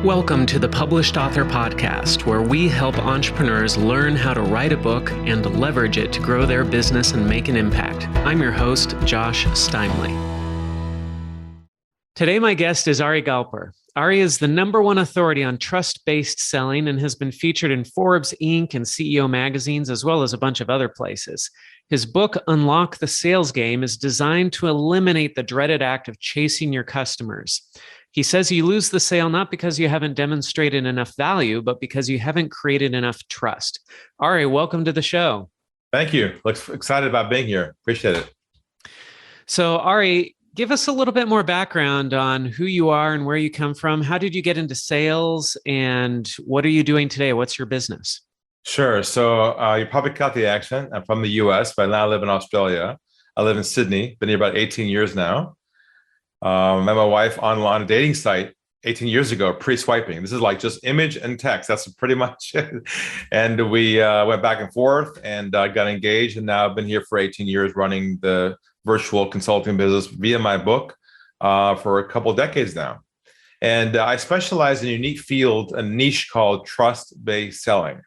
Welcome to the Published Author Podcast, where we help entrepreneurs learn how to write a book and leverage it to grow their business and make an impact. I'm your host, Josh Steimle. Today, my guest is Aris Galper. Aris is the #1 authority on trust-based selling and has been featured in Forbes, Inc. and CEO magazines, as well as a bunch of other places. His book, Unlock the Sales Game, is designed to eliminate the dreaded act of chasing your customers. He says you lose the sale not because you haven't demonstrated enough value, but because you haven't created enough trust. Aris, welcome to the show. Thank you. Excited about being here. Appreciate it. So, Aris, give us a little bit more background on who you are and where you come from. How did you get into sales, and what are you doing today? What's your business? Sure. So you probably caught the accent. I'm from the US, but now I live in Australia. I live in Sydney. Been here about 18 years now. Met my wife on a dating site 18 years ago, pre-swiping. This is like just image and text. That's pretty much it. And we went back and forth and got engaged. And now I've been here for 18 years running the virtual consulting business via my book for a couple of decades now. And I specialize in a unique field, a niche called trust-based selling,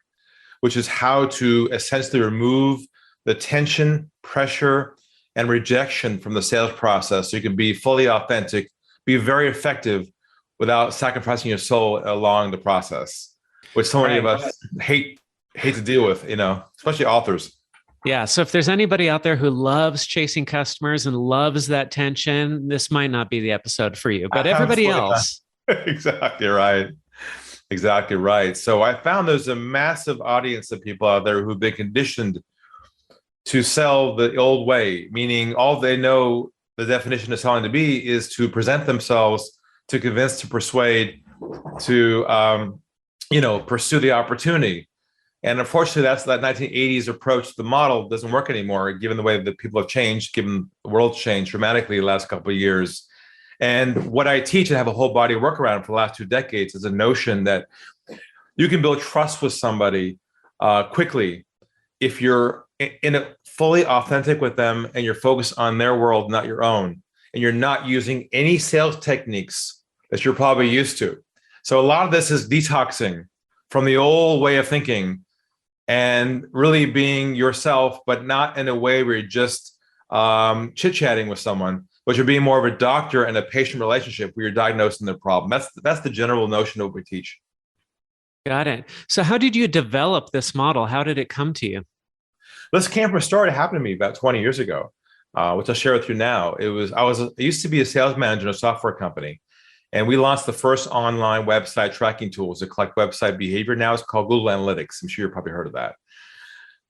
which is how to essentially remove the tension, pressure, and rejection from the sales process so you can be fully authentic, be very effective without sacrificing your soul along the process, which so many of us hate to deal with, especially authors. Yeah. So if there's anybody out there who loves chasing customers and loves that tension, this might not be the episode for you, but everybody else. Exactly right. Exactly right. So I found there's a massive audience of people out there who've been conditioned to sell the old way, meaning all they know the definition of selling to be is to present themselves, to convince, to persuade, to pursue the opportunity. And unfortunately, that 1980s approach to the model doesn't work anymore, given the way that people have changed, given the world's changed dramatically the last couple of years. And what I teach and have a whole body of work around for the last 2 decades is a notion that you can build trust with somebody quickly if you're fully authentic with them and you're focused on their world, not your own, and you're not using any sales techniques that you're probably used to. So a lot of this is detoxing from the old way of thinking and really being yourself, but not in a way where you're just chit-chatting with someone, but you're being more of a doctor and a patient relationship where you're diagnosing the problem. That's the general notion of what we teach. Got it. So how did you develop this model? How did it come to you? This came from a story that happened to me about 20 years ago, which I'll share with you now. I used to be a sales manager in a software company, and we launched the first online website tracking tools to collect website behavior. Now it's called Google Analytics. I'm sure you've probably heard of that.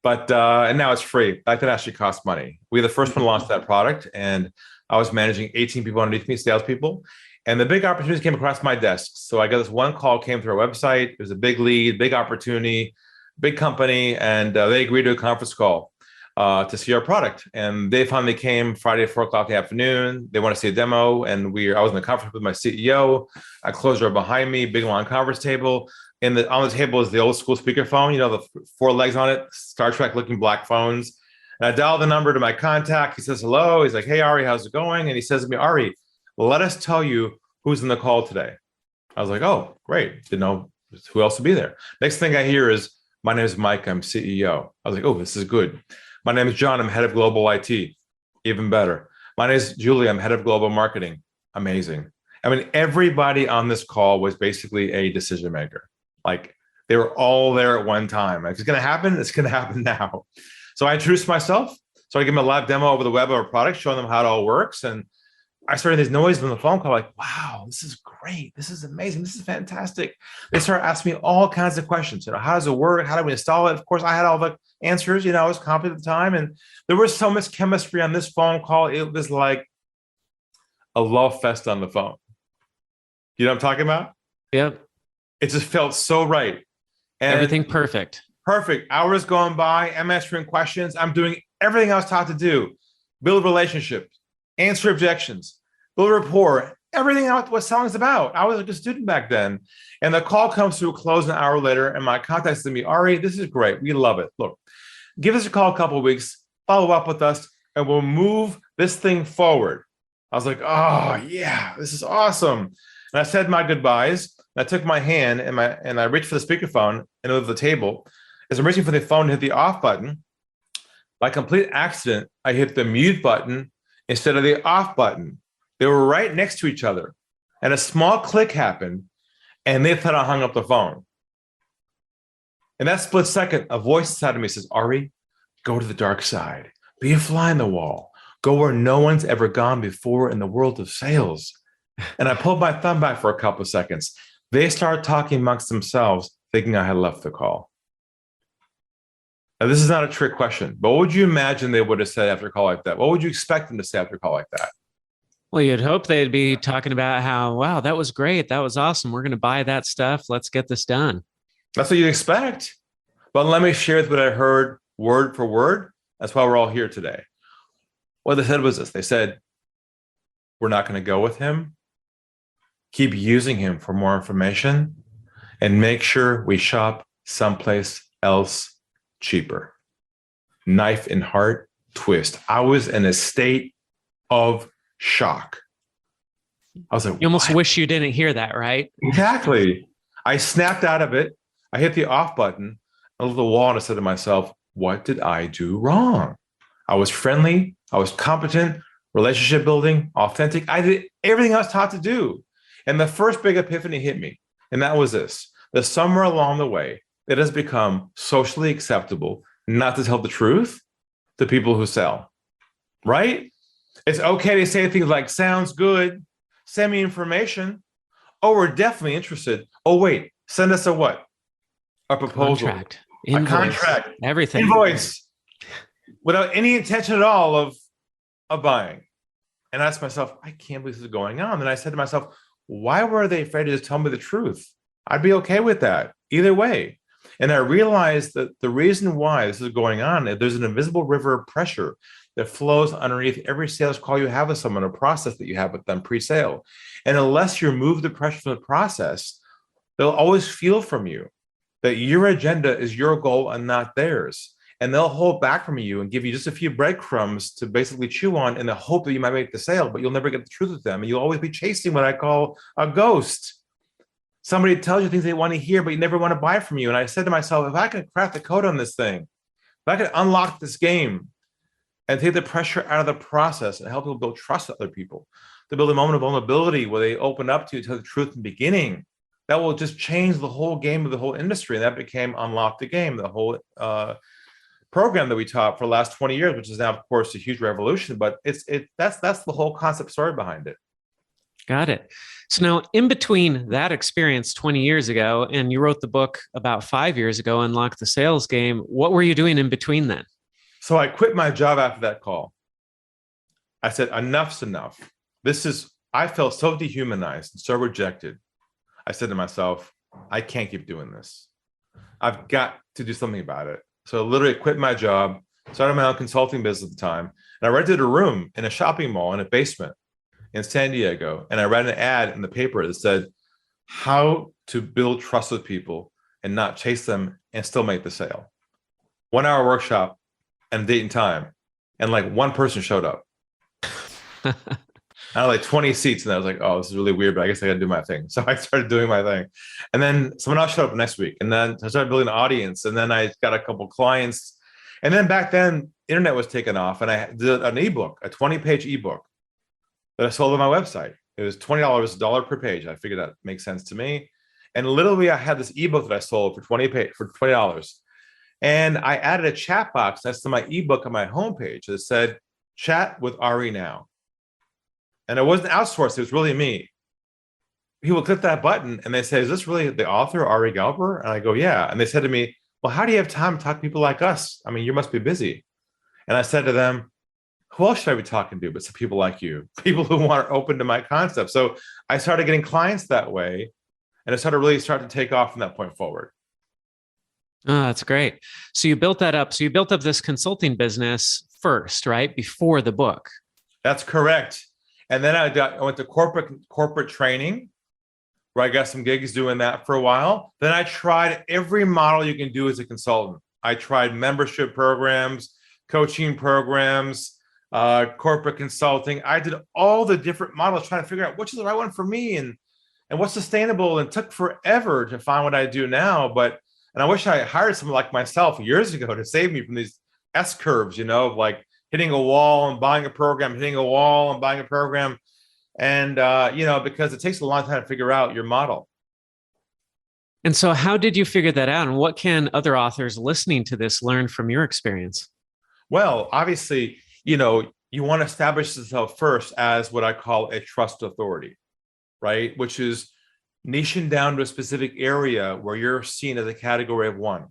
But and now it's free. That can actually cost money. We were the first one to launch that product, and I was managing 18 people underneath me, salespeople. And the big opportunity came across my desk. So I got this one call came through our website. It was a big lead, big opportunity, big company, and they agreed to a conference call to see our product. And they finally came Friday at 4 o'clock in the afternoon. They want to see a demo, and I was in the conference with my CEO. I closed her behind me, big long conference table. And on the table is the old school speakerphone, the 4 legs on it, Star Trek looking black phones. And I dialed the number to my contact. He says, hello. He's like, hey, Aris, how's it going? And he says to me, Aris, let us tell you who's in the call today. I was like, oh, great. Didn't know who else would be there. Next thing I hear is, my name is Mike, I'm CEO. I was like, oh, this is good. My name is John, I'm head of global IT. Even better. My name is Julie, I'm head of global marketing. Amazing. I mean, everybody on this call was basically a decision maker. Like they were all there at one time. Like, if it's going to happen, it's going to happen now. So I introduced myself. So I gave them a live demo over the web of our product, showing them how it all works. And I started this noise on the phone call, like, wow, this is great. This is amazing. This is fantastic. They started asking me all kinds of questions. How does it work? How do we install it? Of course, I had all the answers. I was confident at the time. And there was so much chemistry on this phone call. It was like a love fest on the phone. You know what I'm talking about? Yep. It just felt so right. And everything perfect. Perfect. Hours going by. I'm answering questions. I'm doing everything I was taught to do. Build relationships. Answer objections, build rapport, everything what selling is about. I was like a student back then. And the call comes to a close an hour later, and my contact said to me, Aris, this is great. We love it. Look, give us a call a couple of weeks, follow up with us, and we'll move this thing forward. I was like, oh, yeah, this is awesome. And I said my goodbyes. I took my hand and I reached for the speakerphone and over the table. As I'm reaching for the phone to hit the off button, by complete accident, I hit the mute button instead of the off button. They were right next to each other. And a small click happened, and they thought I hung up the phone. In that split second, a voice inside of me says, Ari, go to the dark side. Be a fly in the wall. Go where no one's ever gone before in the world of sales. And I pulled my thumb back for a couple of seconds. They started talking amongst themselves, thinking I had left the call. Now, this is not a trick question, but what would you imagine they would have said after a call like that? What would you expect them to say after a call like that? Well, you'd hope they'd be talking about how, wow, that was great. That was awesome. We're going to buy that stuff. Let's get this done. That's what you'd expect. But let me share what I heard word for word. That's why we're all here today. What they said was this. They said, we're not going to go with him. Keep using him for more information and make sure we shop someplace else cheaper. Knife in heart twist. I was in a state of shock. I was like, you almost what? wish you didn't hear that, right? Exactly. I snapped out of it. I hit the off button. I looked at the wall and I said to myself, what did I do wrong? I was friendly. I was competent, relationship building, authentic. I did everything I was taught to do. And the first big epiphany hit me. And that was this, that somewhere along the way, it has become socially acceptable not to tell the truth to people who sell, right? It's okay to say things like, sounds good, send me information. Oh, we're definitely interested. Oh, wait, send us a what? A proposal. Contract. Invoice, a contract. everything. Invoice. Without any intention at all of buying. And I asked myself, I can't believe this is going on. And I said to myself, why were they afraid to just tell me the truth? I'd be okay with that either way. And I realized that the reason why this is going on, there's an invisible river of pressure that flows underneath every sales call you have with someone, a process that you have with them pre-sale. And unless you remove the pressure from the process, they'll always feel from you that your agenda is your goal and not theirs. And they'll hold back from you and give you just a few breadcrumbs to basically chew on in the hope that you might make the sale, but you'll never get the truth with them. And you'll always be chasing what I call a ghost. Somebody tells you things they want to hear, but you never want to buy from you. And I said to myself, if I could crack the code on this thing, if I could unlock this game and take the pressure out of the process and help people build trust with other people, to build a moment of vulnerability where they open up to you, tell the truth in the beginning, that will just change the whole game of the whole industry. And that became Unlock the Game, the whole program that we taught for the last 20 years, which is now, of course, a huge revolution. But that's the whole concept story behind it. Got it. So now, in between that experience 20 years ago, and you wrote the book about 5 years ago, Unlock the Sales Game, what were you doing in between then? So I quit my job after that call. I said, enough's enough. I felt so dehumanized and so rejected. I said to myself, I can't keep doing this. I've got to do something about it. So I literally quit my job, started my own consulting business at the time, and I rented a room in a shopping mall in a basement in San Diego. And I read an ad in the paper that said, how to build trust with people and not chase them and still make the sale. 1 hour workshop and date and time. And like one person showed up. I had like 20 seats, and I was like, oh, this is really weird, but I guess I got to do my thing. So I started doing my thing. And then someone else showed up next week. And then I started building an audience. And then I got a couple clients. And then back then, internet was taken off. And I did an ebook, a 20-page ebook that I sold on my website. It was $20, $1 per page. I figured that makes sense to me. And literally, I had this ebook that I sold for $20. And I added a chat box next to my ebook on my homepage that said, chat with Ari now. And it wasn't outsourced. It was really me. People click that button and they say, is this really the author, Ari Galper? And I go, yeah. And they said to me, well, how do you have time to talk to people like us? I mean, you must be busy. And I said to them, who else should I be talking to but some people like you, people who are open to my concept. So I started getting clients that way, and it started really to take off from that point forward. Oh, that's great. So you built that up. So you built up this consulting business first, right? Before the book. That's correct. And then I went to corporate training, where I got some gigs doing that for a while. Then I tried every model you can do as a consultant. I tried membership programs, coaching programs, corporate consulting. I did all the different models trying to figure out which is the right one for me. And and what's sustainable, and it took forever to find what I do now. And I wish I hired someone like myself years ago to save me from these S curves, of like hitting a wall and buying a program, hitting a wall and buying a program. And, because it takes a long time to figure out your model. And so how did you figure that out? And what can other authors listening to this learn from your experience? Well, obviously, you want to establish yourself first as what I call a trust authority, right? Which is niching down to a specific area where you're seen as a category of one,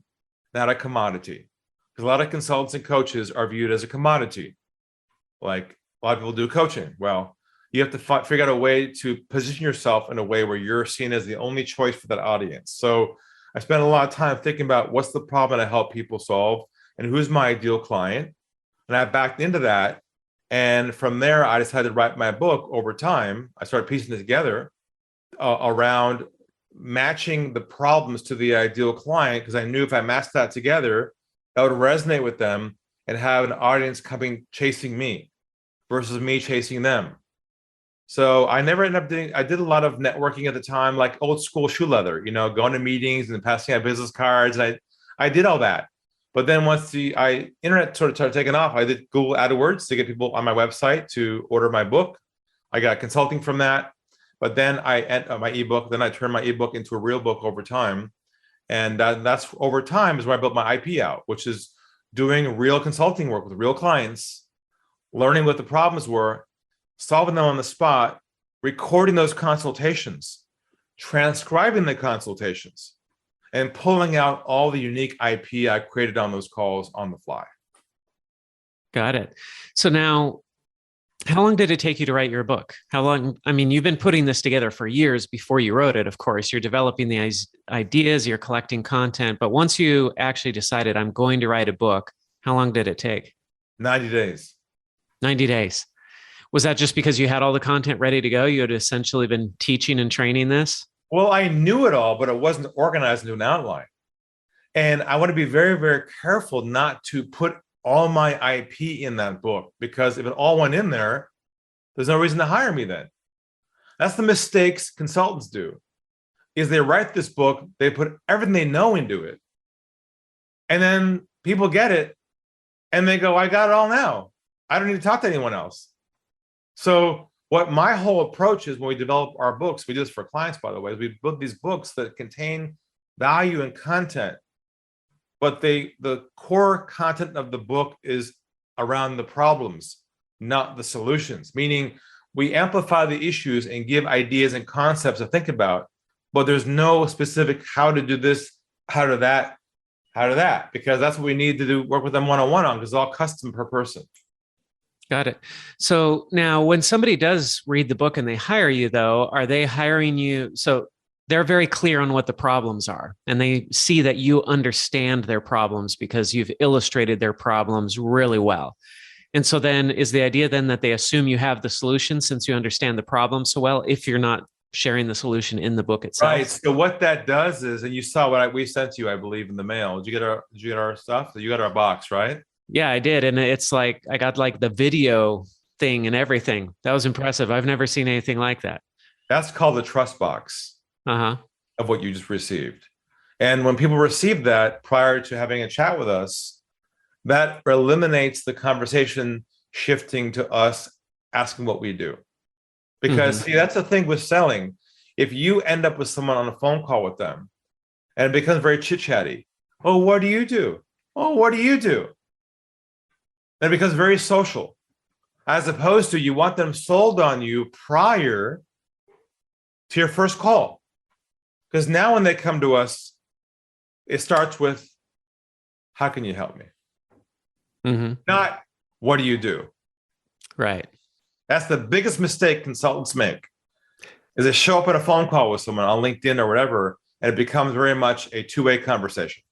not a commodity. Because a lot of consultants and coaches are viewed as a commodity. Like a lot of people do coaching. Well, you have to figure out a way to position yourself in a way where you're seen as the only choice for that audience. So I spent a lot of time thinking about what's the problem I help people solve and who's my ideal client. And I backed into that. And from there, I decided to write my book over time. I started piecing it together around matching the problems to the ideal client, because I knew if I matched that together, that would resonate with them and have an audience coming chasing me versus me chasing them. So I never ended up I did a lot of networking at the time, like old school shoe leather, going to meetings and passing out business cards. I did all that. But then once the internet sort of started taking off, I did Google AdWords to get people on my website to order my book. I got consulting from that. But then my ebook, then I turned my ebook into a real book over time. And that's over time is where I built my IP out, which is doing real consulting work with real clients, learning what the problems were, solving them on the spot, recording those consultations, transcribing the consultations, and pulling out all the unique IP I created on those calls on the fly. Got it. So now, how long did it take you to write your book? How long? I mean, you've been putting this together for years before you wrote it, of course. You're developing the ideas, you're collecting content. But once you actually decided, I'm going to write a book, how long did it take? 90 days. 90 days. Was that just because you had all the content ready to go? You had essentially been teaching and training this? Well, I knew it all, but it wasn't organized into an outline. And I want to be very, very careful not to put all my IP in that book, because if it all went in there, there's no reason to hire me then. That's the mistakes consultants do, is they write this book, they put everything they know into it. And then people get it and they go, I got it all now. I don't need to talk to anyone else. So what my whole approach is when we develop our books, we do this for clients, by the way, is we build these books that contain value and content, but the core content of the book is around the problems, not the solutions, meaning we amplify the issues and give ideas and concepts to think about, but there's no specific how to do this, how to that, because that's what we need to do, work with them one-on-one on, because it's all custom per person. Got it. So now when somebody does read the book and they hire you, though, are they hiring you? So they're very clear on what the problems are, and they see that you understand their problems because you've illustrated their problems really well. And so then is the idea then that they assume you have the solution since you understand the problem so well, if you're not sharing the solution in the book itself? Right. So what that does is, and you saw what we sent you, I believe, in the mail. Did you get our stuff? You got our box, right? Yeah, I did. And it's like, I got like the video thing and everything. That was impressive. I've never seen anything like that. That's called the trust box of what you just received. And when people receive that prior to having a chat with us, that eliminates the conversation shifting to us asking what we do. Because see, that's the thing with selling. If you end up with someone on a phone call with them and it becomes very chit-chatty, oh, what do you do? Oh, what do you do? Then it becomes very social, as opposed to you want them sold on you prior to your first call. Because now when they come to us, it starts with, how can you help me? Not, what do you do? Right. That's the biggest mistake consultants make, is they show up at a phone call with someone on LinkedIn or whatever, and it becomes very much a two-way conversation.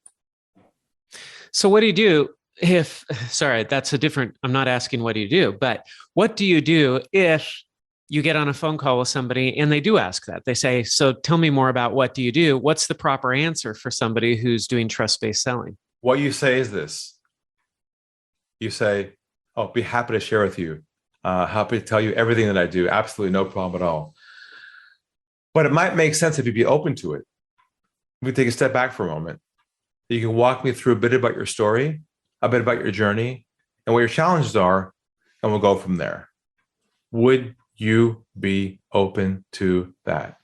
So what do you do if, sorry, that's a different, I'm not asking what do you do, but what do you do if you get on a phone call with somebody and they do ask that? They say, so tell me more about what do you do? What's the proper answer for somebody who's doing trust-based selling? What you say is this. You say, oh, be happy to share with you. Happy to tell you everything that I do. Absolutely no problem at all. But it might make sense if you'd be open to it. We take a step back for a moment. You can walk me through a bit about your story, a bit about your journey, and what your challenges are, and we'll go from there. Would you be open to that?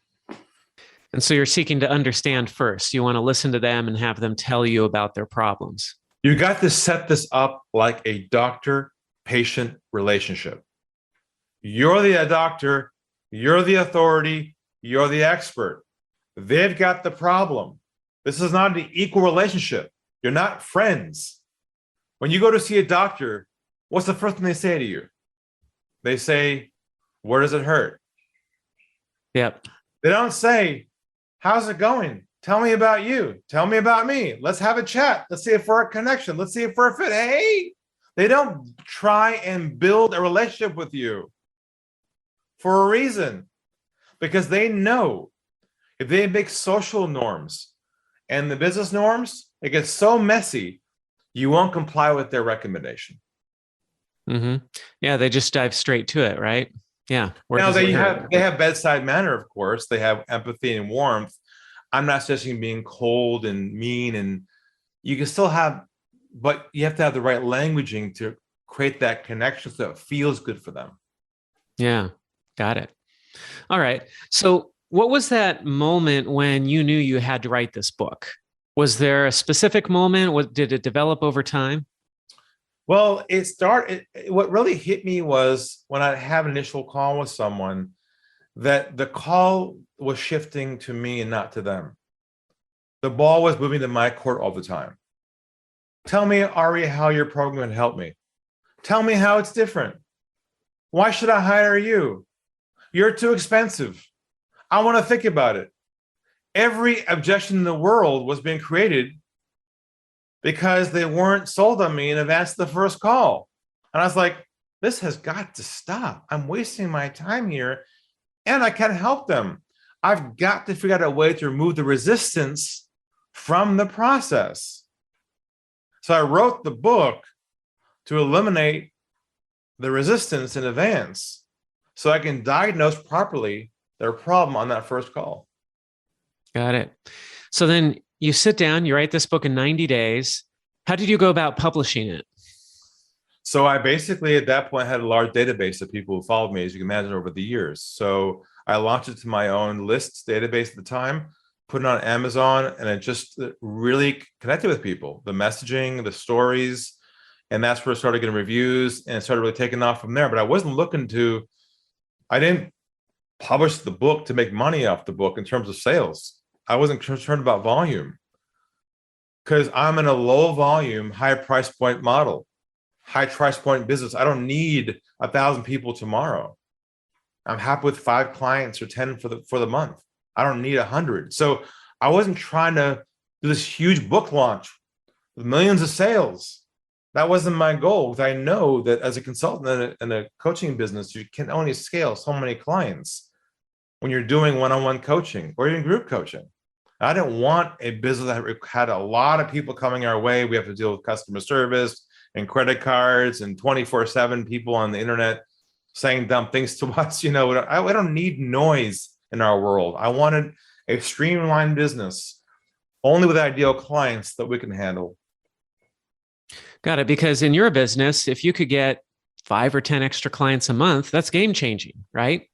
And so you're seeking to understand first. You want to listen to them and have them tell you about their problems. You got to set this up like a doctor-patient relationship. You're the doctor, you're the authority, you're the expert. They've got the problem. This is not an equal relationship. You're not friends. When you go to see a doctor, what's the first thing they say to you? They say, where does it hurt? Yep. They don't say, how's it going? Tell me about you. Tell me about me. Let's have a chat. Let's see if we're a connection. Let's see if we're a fit. Hey, they don't try and build a relationship with you for a reason, because they know if they make social norms and the business norms, it gets so messy, you won't comply with their recommendation. Mm-hmm. Yeah, they just dive straight to it, right? Yeah. Now they have bedside manner, of course. They have empathy and warmth. I'm not suggesting being cold and mean, and you can still have, but you have to have the right languaging to create that connection so it feels good for them. Yeah, got it. All right. So what was that moment when you knew you had to write this book? Was there a specific moment? Did it develop over time? Well, what really hit me was when I have an initial call with someone, that the call was shifting to me and not to them. The ball was moving to my court all the time. Tell me, Ari, how your program can help me. Tell me how it's different. Why should I hire you? You're too expensive. I want to think about it. Every objection in the world was being created because they weren't sold on me in advance of the first call. And I was like, this has got to stop. I'm wasting my time here and I can't help them. I've got to figure out a way to remove the resistance from the process. So I wrote the book to eliminate the resistance in advance so I can diagnose properly their problem on that first call. Got it. So then you sit down, you write this book in 90 days. How did you go about publishing it? So I basically, at that point, had a large database of people who followed me, as you can imagine, over the years. So I launched it to my own lists database at the time, put it on Amazon, and it just really connected with people. The messaging, the stories, and that's where I started getting reviews and it started really taking off from there. But I didn't publish the book to make money off the book in terms of sales. I wasn't concerned about volume because I'm in a low volume, high price point model, high price point business. I don't need 1,000 people tomorrow. I'm happy with 5 clients or 10 for the month. I don't need 100. So I wasn't trying to do this huge book launch with millions of sales. That wasn't my goal, because I know that as a consultant in a coaching business, you can only scale so many clients when you're doing one-on-one coaching or even group coaching. I didn't want a business that had a lot of people coming our way. We have to deal with customer service and credit cards and 24/7 people on the internet saying dumb things to us. I don't need noise in our world. I wanted a streamlined business only with ideal clients that we can handle. Got it. Because in your business, if you could get 5 or 10 extra clients a month, that's game changing, right?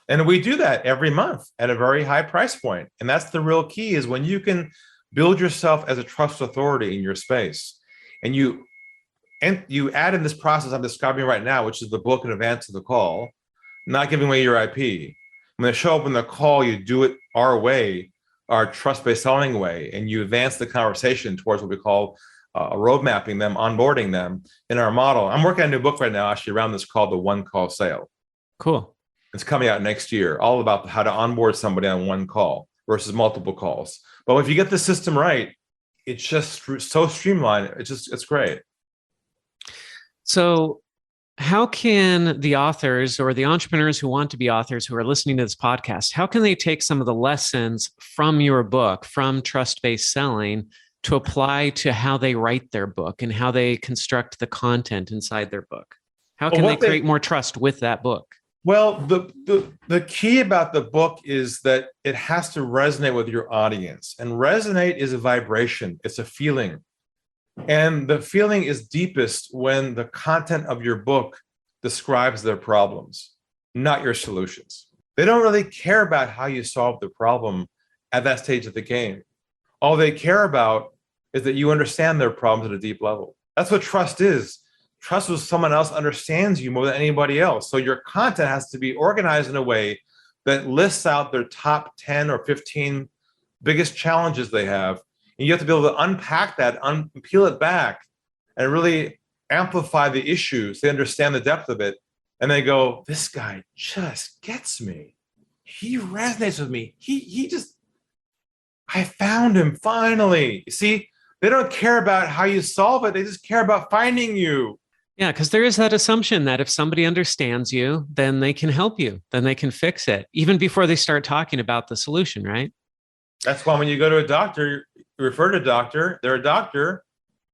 And we do that every month at a very high price point. And that's the real key, is when you can build yourself as a trusted authority in your space. And you add in this process I'm describing right now, which is the book in advance of the call, not giving away your IP. When they show up in the call, you do it our way, our trust-based selling way, and you advance the conversation towards what we call road mapping them, onboarding them in our model. I'm working on a new book right now, actually, around this called The One Call Sale. Cool. It's coming out next year, all about how to onboard somebody on one call versus multiple calls. But if you get the system right, it's just so streamlined. It's great. So how can the authors or the entrepreneurs who want to be authors who are listening to this podcast, how can they take some of the lessons from your book, from trust-based selling, to apply to how they write their book and how they construct the content inside their book? How can they create more trust with that book? Well, the key about the book is that it has to resonate with your audience. And resonate is a vibration, it's a feeling. And the feeling is deepest when the content of your book describes their problems, not your solutions. They don't really care about how you solve the problem at that stage of the game. All they care about is that you understand their problems at a deep level. That's what trust is. Trust is someone else understands you more than anybody else. So your content has to be organized in a way that lists out their top 10 or 15 biggest challenges they have. And you have to be able to unpack that, peel it back, and really amplify the issues. They understand the depth of it. And they go, this guy just gets me. He resonates with me. I found him finally. You see, they don't care about how you solve it. They just care about finding you. Yeah, because there is that assumption that if somebody understands you, then they can help you, then they can fix it, even before they start talking about the solution, right? That's why when you go to a doctor, you refer to a doctor, they're a doctor,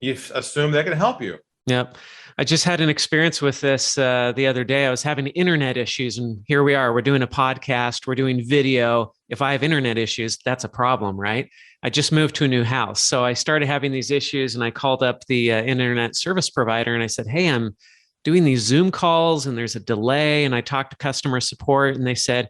you assume they can help you. Yep. I just had an experience with this the other day. I was having internet issues, and here we are. We're doing a podcast. We're doing video. If I have internet issues, that's a problem, right? I just moved to a new house. So I started having these issues, and I called up the internet service provider, and I said, hey, I'm doing these Zoom calls, and there's a delay. And I talked to customer support, and they said,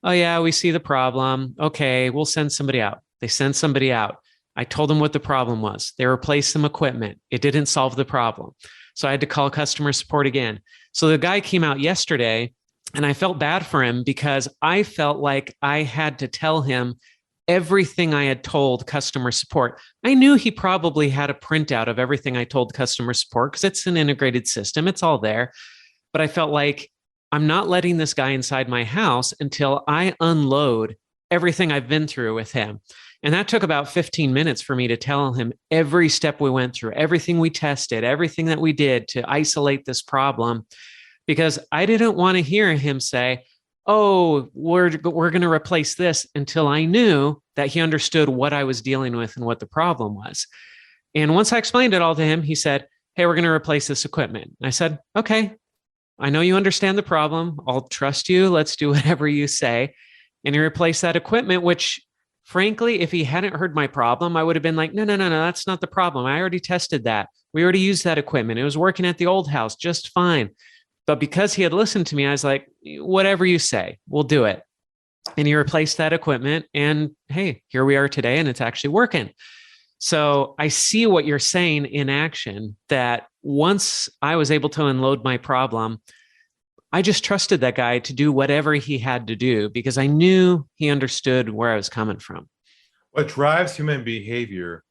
oh, yeah, we see the problem. Okay, we'll send somebody out. They sent somebody out. I told them what the problem was. They replaced some equipment. It didn't solve the problem. So I had to call customer support again. So the guy came out yesterday, and I felt bad for him because I felt like I had to tell him everything I had told customer support. I knew he probably had a printout of everything I told customer support because it's an integrated system. It's all there. But I felt like I'm not letting this guy inside my house until I unload everything I've been through with him. And that took about 15 minutes for me to tell him every step we went through, everything we tested, everything that we did to isolate this problem, because I didn't want to hear him say, oh, we're going to replace this, until I knew that he understood what I was dealing with and what the problem was. And once I explained it all to him, he said, hey, we're going to replace this equipment. I said, okay, I know you understand the problem. I'll trust you. Let's do whatever you say. And he replaced that equipment, which frankly, if he hadn't heard my problem, I would have been like, no, that's not the problem. I already tested that. We already used that equipment. It was working at the old house just fine. But because he had listened to me, I was like, whatever you say, we'll do it. And he replaced that equipment. And hey, here we are today, and it's actually working. So I see what you're saying in action, that once I was able to unload my problem, I just trusted that guy to do whatever he had to do because I knew he understood where I was coming from. What drives human behavior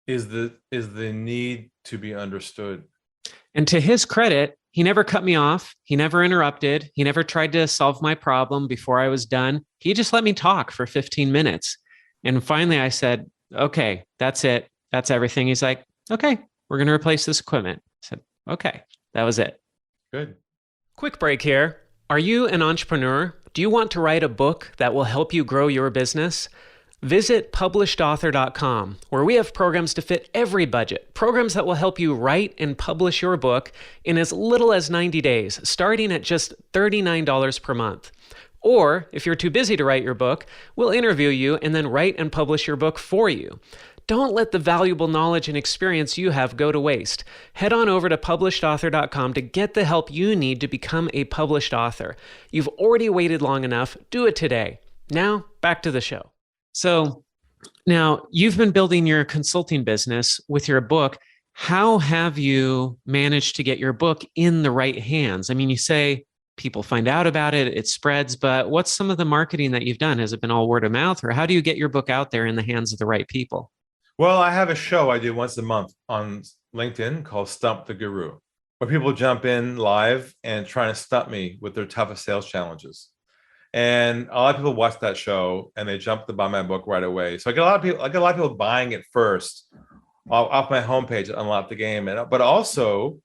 is the need to be understood. And to his credit, he never cut me off. He never interrupted. He never tried to solve my problem before I was done. He just let me talk for 15 minutes. And finally I said, okay, that's it. That's everything. He's like, okay, we're going to replace this equipment. I said, okay, that was it. Good. Quick break here. Are you an entrepreneur? Do you want to write a book that will help you grow your business? Visit publishedauthor.com, where we have programs to fit every budget, programs that will help you write and publish your book in as little as 90 days, starting at just $39 per month. Or if you're too busy to write your book, we'll interview you and then write and publish your book for you. Don't let the valuable knowledge and experience you have go to waste. Head on over to publishedauthor.com to get the help you need to become a published author. You've already waited long enough. Do it today. Now, back to the show. So now you've been building your consulting business with your book. How have you managed to get your book in the right hands? I mean, you say people find out about it, it spreads, but what's some of the marketing that you've done? Has it been all word of mouth, or how do you get your book out there in the hands of the right people? Well, I have a show I do once a month on LinkedIn called Stump the Guru, where people jump in live and try to stump me with their toughest sales challenges. And a lot of people watch that show and they jump to buy my book right away. So I get a lot of people buying it first off my homepage at Unlock the Game. But also,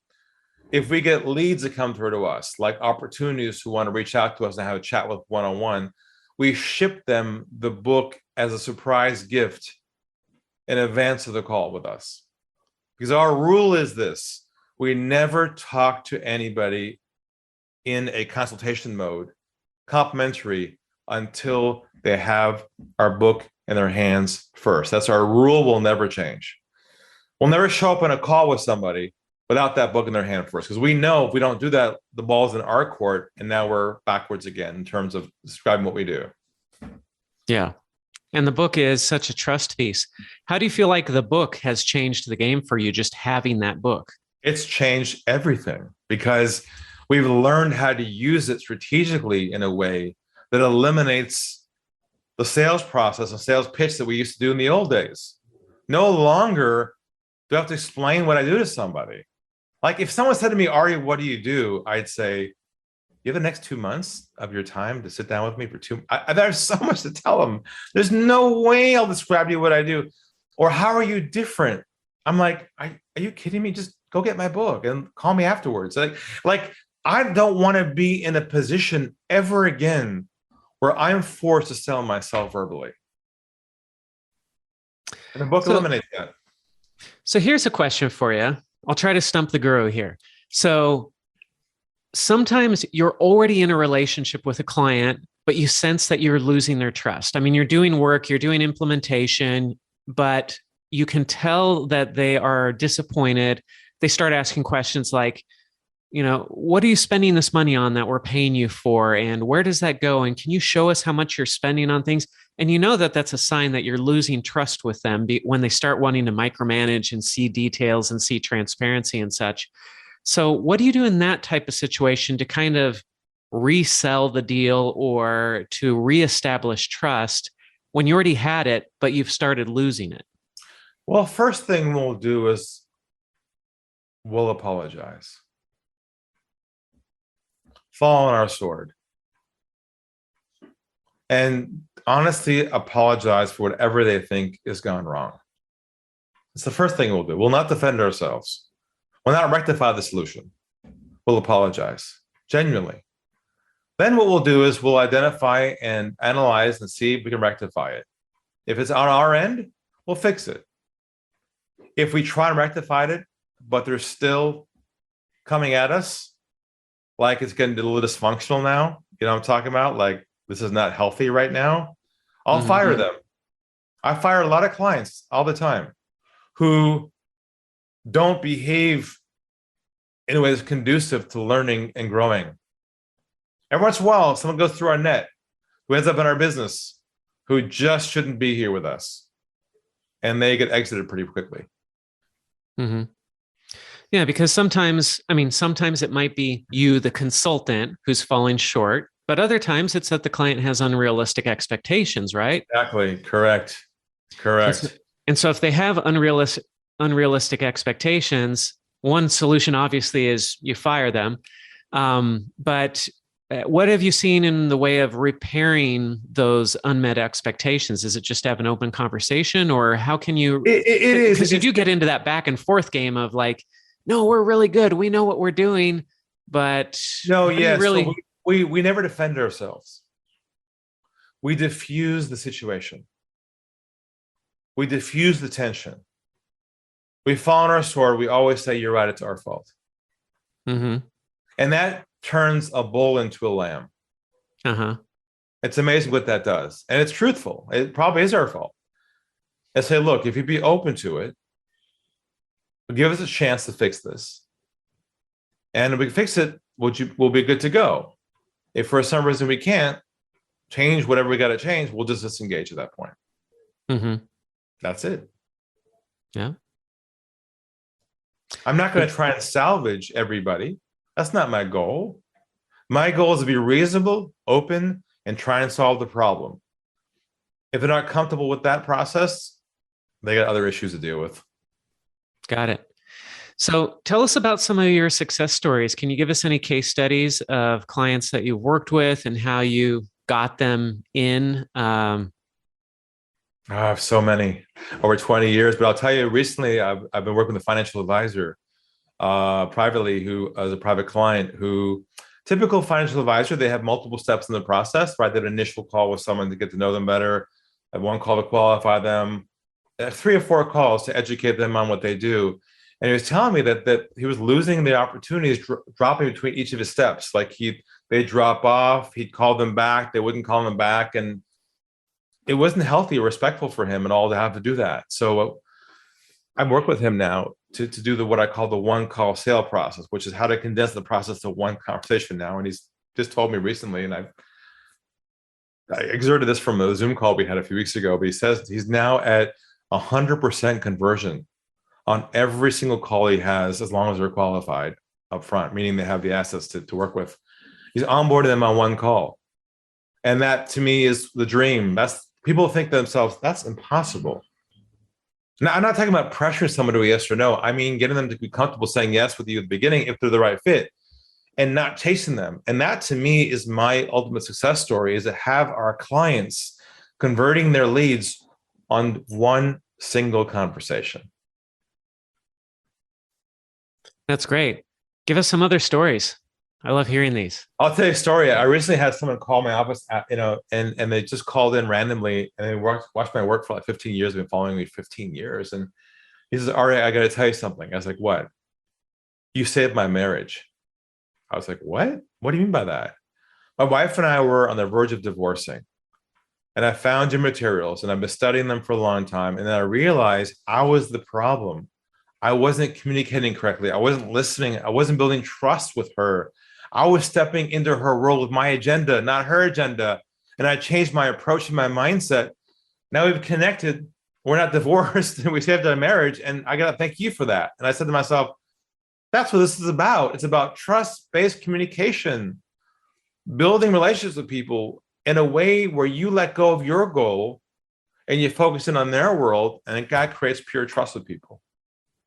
if we get leads that come through to us, like opportunities who want to reach out to us and have a chat with one-on-one, we ship them the book as a surprise gift in advance of the call with us. Because our rule is this: we never talk to anybody in a consultation mode, complimentary, until they have our book in their hands first. That's our rule. Will never change. We'll never show up on a call with somebody without that book in their hand first, because we know if we don't do that, the ball's in our court, and now we're backwards again in terms of describing what we do. Yeah. And the book is such a trust piece. How do you feel like the book has changed the game for you, just having that book? It's changed everything, because we've learned how to use it strategically in a way that eliminates the sales process and sales pitch that we used to do in the old days. No longer do I have to explain what I do to somebody. Like if someone said to me, Ari, what do you do? I'd say, you have the next 2 months of your time to sit down with me for there's so much to tell them. There's no way I'll describe to you what I do. Or how are you different? I'm like, are you kidding me? Just go get my book and call me afterwards. Like I don't want to be in a position ever again where I'm forced to sell myself verbally. And the book eliminates that. So here's a question for you. I'll try to stump the guru here. So sometimes you're already in a relationship with a client, but you sense that you're losing their trust. I mean, you're doing work, you're doing implementation, but you can tell that they are disappointed. They start asking questions like, what are you spending this money on that we're paying you for? And where does that go? And can you show us how much you're spending on things? And you know that that's a sign that you're losing trust with them when they start wanting to micromanage and see details and see transparency and such. So what do you do in that type of situation to kind of resell the deal or to reestablish trust when you already had it, but you've started losing it? Well, first thing we'll do is we'll apologize. Fall on our sword. And honestly, apologize for whatever they think has gone wrong. It's the first thing we'll do. We'll not defend ourselves. We'll not rectify the solution. We'll apologize, genuinely. Then what we'll do is we'll identify and analyze and see if we can rectify it. If it's on our end, we'll fix it. If we try and rectify it, but they're still coming at us, like it's getting a little dysfunctional now, what I'm talking about? Like this is not healthy right now. I'll fire them. I fire a lot of clients all the time who don't behave in a way that's conducive to learning and growing. Every once in a while, someone goes through our net who ends up in our business who just shouldn't be here with us. And they get exited pretty quickly. Mm-hmm. Yeah, because sometimes it might be you, the consultant, who's falling short, but other times it's that the client has unrealistic expectations, right? Exactly. Correct. And so if they have unrealistic expectations, one solution obviously is you fire them. But what have you seen in the way of repairing those unmet expectations? Is it just have an open conversation, or how can you? It is, because you do get into that back and forth game of like, no, we're really good. We know what we're doing, but no, yes. Really... So we never defend ourselves. We diffuse the situation. We diffuse the tension. We fall on our sword. We always say, you're right, it's our fault. Mm-hmm. And that turns a bull into a lamb. It's amazing what that does. And it's truthful. It probably is our fault. And say, look, if you'd be open to it, give us a chance to fix this. And if we can fix it, we'll be good to go. If for some reason we can't change whatever we got to change, we'll just disengage at that point. Mm-hmm. That's it. Yeah. I'm not going to try and salvage everybody. That's not my goal. My goal is to be reasonable, open, and try and solve the problem. If they're not comfortable with that process, they got other issues to deal with. Got it. So tell us about some of your success stories. Can you give us any case studies of clients that you've worked with and how you got them in? I have so many, over 20 years, but I'll tell you, recently I've been working with a financial advisor privately, who is a private client, who typical financial advisor, they have multiple steps in the process, right? That initial call with someone to get to know them better, one call to qualify them, 3 or 4 calls to educate them on what they do. And he was telling me that he was losing the opportunities, dropping between each of his steps. Like they'd drop off, he'd call them back, they wouldn't call him back. And it wasn't healthy or respectful for him at all to have to do that. So I work with him now to do what I call the one call sale process, which is how to condense the process to one conversation now. And he's just told me recently, and I exerted this from a Zoom call we had a few weeks ago, but he says he's now at 100% conversion on every single call he has, as long as they're qualified up front, meaning they have the assets to work with. He's onboarding them on one call. And that to me is the dream. People think to themselves, that's impossible. Now, I'm not talking about pressuring someone to a yes or no. I mean, getting them to be comfortable saying yes with you at the beginning if they're the right fit and not chasing them. And that to me is my ultimate success story, is to have our clients converting their leads on one single conversation. That's great. Give us some other stories. I love hearing these. I'll tell you a story. I recently had someone call my office, and they just called in randomly, and they watched my work for like 15 years. They've been following me 15 years. And he says, Ari, I got to tell you something. I was like, what? You saved my marriage. I was like, what? What do you mean by that? My wife and I were on the verge of divorcing, and I found your materials, and I've been studying them for a long time. And then I realized I was the problem. I wasn't communicating correctly. I wasn't listening. I wasn't building trust with her. I was stepping into her world with my agenda, not her agenda. And I changed my approach and my mindset. Now we've connected. We're not divorced. We saved our marriage. And I got to thank you for that. And I said to myself, that's what this is about. It's about trust-based communication, building relationships with people in a way where you let go of your goal and you focus in on their world. And God creates pure trust with people.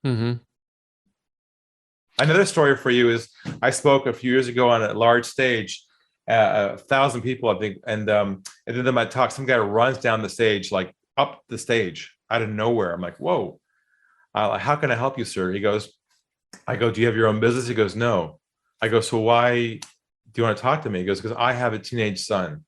Mm-hmm. Another story for you is I spoke a few years ago on a large stage, 1,000 people, I think. And then my talk, some guy runs down the stage, like up the stage out of nowhere. I'm like, whoa, how can I help you, sir? I go, do you have your own business? He goes, no. I go, so why do you want to talk to me? He goes, because I have a teenage son.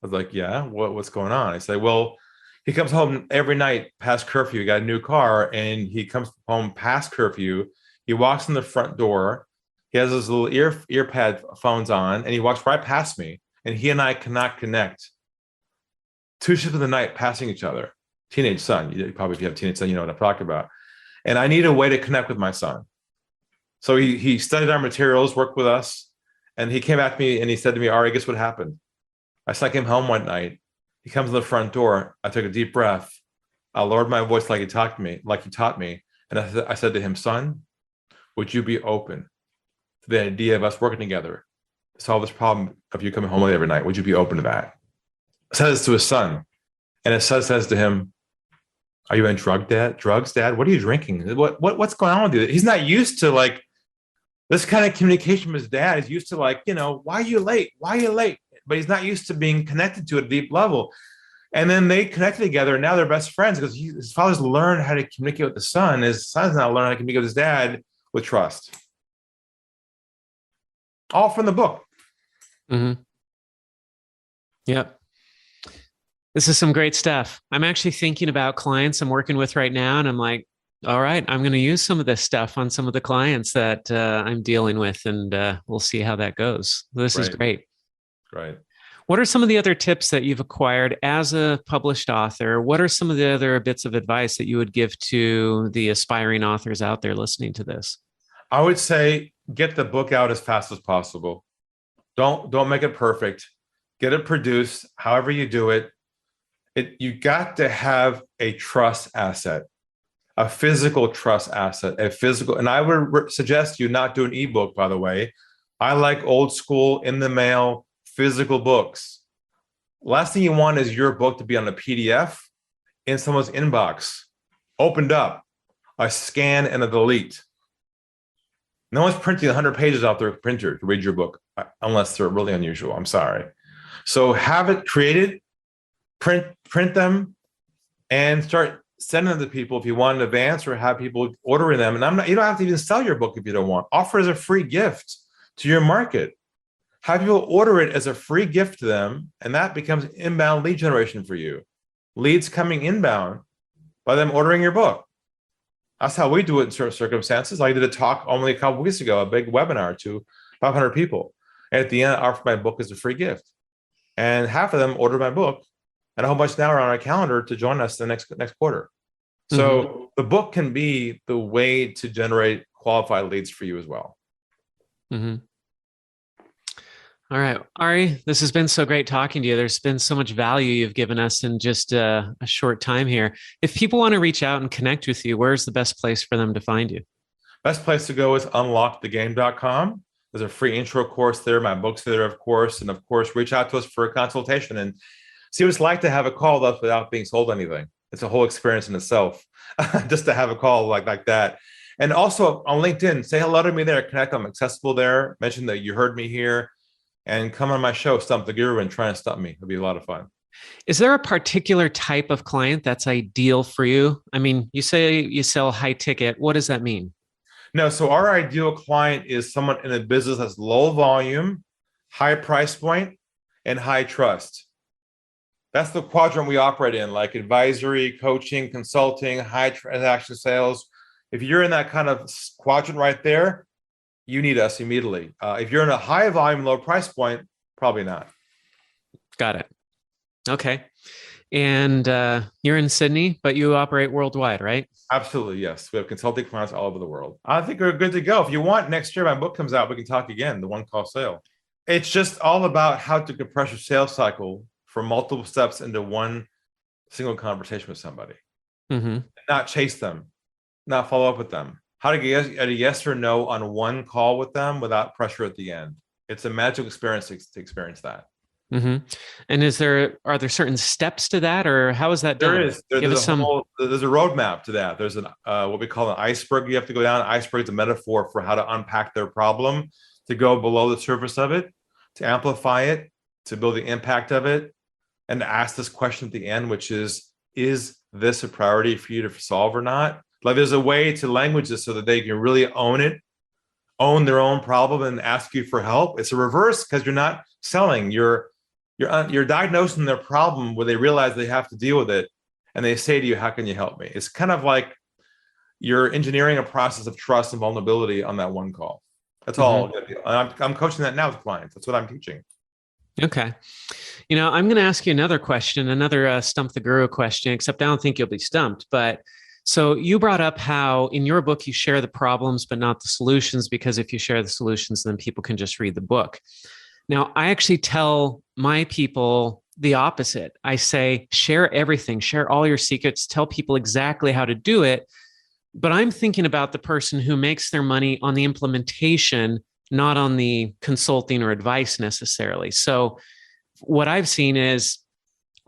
I was like, yeah, what's going on? I say, well, he comes home every night past curfew. He got a new car, and he comes home past curfew. He walks in the front door. He has his little earpad phones on, and he walks right past me. And he and I cannot connect. 2 shifts of the night, passing each other. Teenage son. Probably if you have a teenage son, you know what I'm talking about. And I need a way to connect with my son. So he studied our materials, worked with us, and he came back to me and he said to me, Ari, guess what happened? I snuck him home one night. He comes to the front door. I took a deep breath. I lowered my voice like he taught me. And I said to him, son, would you be open to the idea of us working together to solve this problem of you coming home late every night? Would you be open to that? I said this to his son. And his son says to him, are you on drugs, dad? What are you drinking? What's going on with you? He's not used to like this kind of communication with his dad. He's used to like, why are you late? Why are you late? But he's not used to being connected to a deep level. And then they connected together, and now they're best friends because his father's learned how to communicate with the son. His son's now learned how to communicate with his dad with trust. All from the book. Mm-hmm. Yep. This is some great stuff. I'm actually thinking about clients I'm working with right now, and I'm like, all right, I'm going to use some of this stuff on some of the clients that I'm dealing with, and we'll see how that goes. This is great. Right. What are some of the other tips that you've acquired as a published author? What are some of the other bits of advice that you would give to the aspiring authors out there listening to this? I would say get the book out as fast as possible. Don't make it perfect. Get it produced, however you do it. You got to have a trust asset, a physical trust asset, and I would suggest you not do an ebook, by the way. I like old school, in the mail, physical books. Last thing you want is your book to be on a PDF in someone's inbox, opened up, a scan and a delete. No one's printing 100 pages off their printer to read your book, unless they're really unusual. I'm sorry. So have it created, print them, and start sending them to people if you want in advance, or have people ordering them. And you don't have to even sell your book if you don't want. Offer as a free gift to your market. Have people order it as a free gift to them, and that becomes inbound lead generation for you. Leads coming inbound by them ordering your book. That's how we do it in certain circumstances. I did a talk only a couple of weeks ago, a big webinar to 500 people. And at the end, I offered my book as a free gift. And half of them ordered my book, and a whole bunch now are on our calendar to join us the next quarter. So the book can be the way to generate qualified leads for you as well. Mm-hmm. All right, Ari, this has been so great talking to you. There's been so much value you've given us in just a short time here. If people want to reach out and connect with you, where's the best place for them to find you? Best place to go is unlockthegame.com. There's a free intro course there. My book's there, of course. And of course, reach out to us for a consultation and see what it's like to have a call with us without being sold anything. It's a whole experience in itself, just to have a call like that. And also on LinkedIn, say hello to me there, connect. I'm accessible there. Mention that you heard me here. And come on my show, Stump the Guru, and try and stump me. It'll be a lot of fun. Is there a particular type of client that's ideal for you? I mean, you say you sell high ticket. What does that mean? No, so our ideal client is someone in a business that's low volume, high price point, and high trust. That's the quadrant we operate in, like advisory, coaching, consulting, high transaction sales. If you're in that kind of quadrant right there, you need us immediately. If you're in a high volume, low price point, probably not. Got it. Okay. And you're in Sydney, but you operate worldwide, right? Absolutely, yes. We have consulting clients all over the world. I think we're good to go. If you want, next year my book comes out, we can talk again, the one call sale. It's just all about how to compress your sales cycle from multiple steps into one single conversation with somebody. Not chase them, not follow up with them. How to get a yes or no on one call with them without pressure at the end. It's a magical experience to experience that. And are there certain steps to that, or how is that done? There's a roadmap to that. There's what we call an iceberg you have to go down. Iceberg is a metaphor for how to unpack their problem, to go below the surface of it, to amplify it, to build the impact of it, and to ask this question at the end, which is this a priority for you to solve or not? Like there's a way to language this so that they can really own their own problem and ask you for help. It's a reverse because you're not selling. You're diagnosing their problem where they realize they have to deal with it. And they say to you, how can you help me? It's kind of like you're engineering a process of trust and vulnerability on that one call. That's all. I'm coaching that now with clients. That's what I'm teaching. Okay. I'm going to ask you another question, another Stump the Guru question, except I don't think you'll be stumped. But so you brought up how in your book, you share the problems, but not the solutions, because if you share the solutions, then people can just read the book. Now, I actually tell my people the opposite. I say, share everything, share all your secrets, tell people exactly how to do it. But I'm thinking about the person who makes their money on the implementation, not on the consulting or advice necessarily. So what I've seen is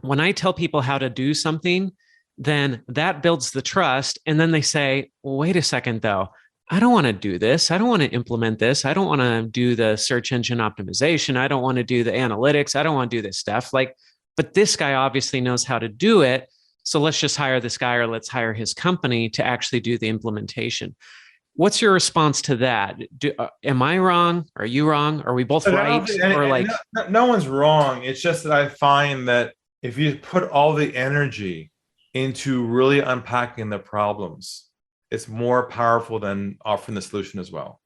when I tell people how to do something, then that builds the trust. And then they say, well, wait a second, though. I don't want to do this. I don't want to implement this. I don't want to do the search engine optimization. I don't want to do the analytics. I don't want to do this stuff. But this guy obviously knows how to do it. So let's just hire this guy, or let's hire his company to actually do the implementation. What's your response to that? Am I wrong? Are you wrong? Are we both right? No one's wrong. It's just that I find that if you put all the energy into really unpacking the problems, it's more powerful than offering the solution as well.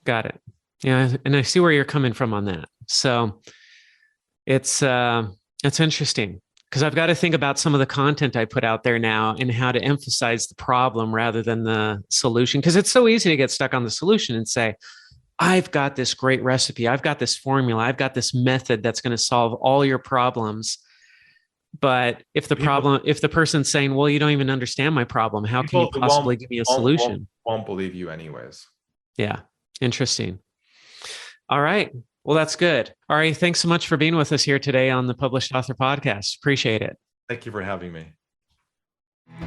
Got it. Yeah, and I see where you're coming from on that. So it's interesting, because I've got to think about some of the content I put out there now and how to emphasize the problem rather than the solution. Because it's so easy to get stuck on the solution and say, I've got this great recipe. I've got this formula. I've got this method that's going to solve all your problems. But if the person's saying, well, you don't even understand my problem, how can you possibly give me a solution? Won't believe you anyways. Yeah. Interesting. All right. Well, that's good. Ari, thanks so much for being with us here today on the Published Author Podcast. Appreciate it. Thank you for having me.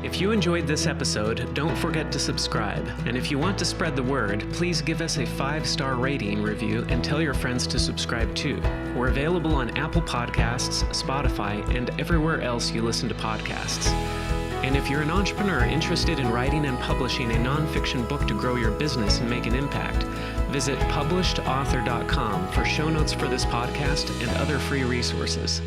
If you enjoyed this episode, don't forget to subscribe. And if you want to spread the word, please give us a 5-star rating review and tell your friends to subscribe too. We're available on Apple Podcasts, Spotify, and everywhere else you listen to podcasts. And if you're an entrepreneur interested in writing and publishing a nonfiction book to grow your business and make an impact, visit publishedauthor.com for show notes for this podcast and other free resources.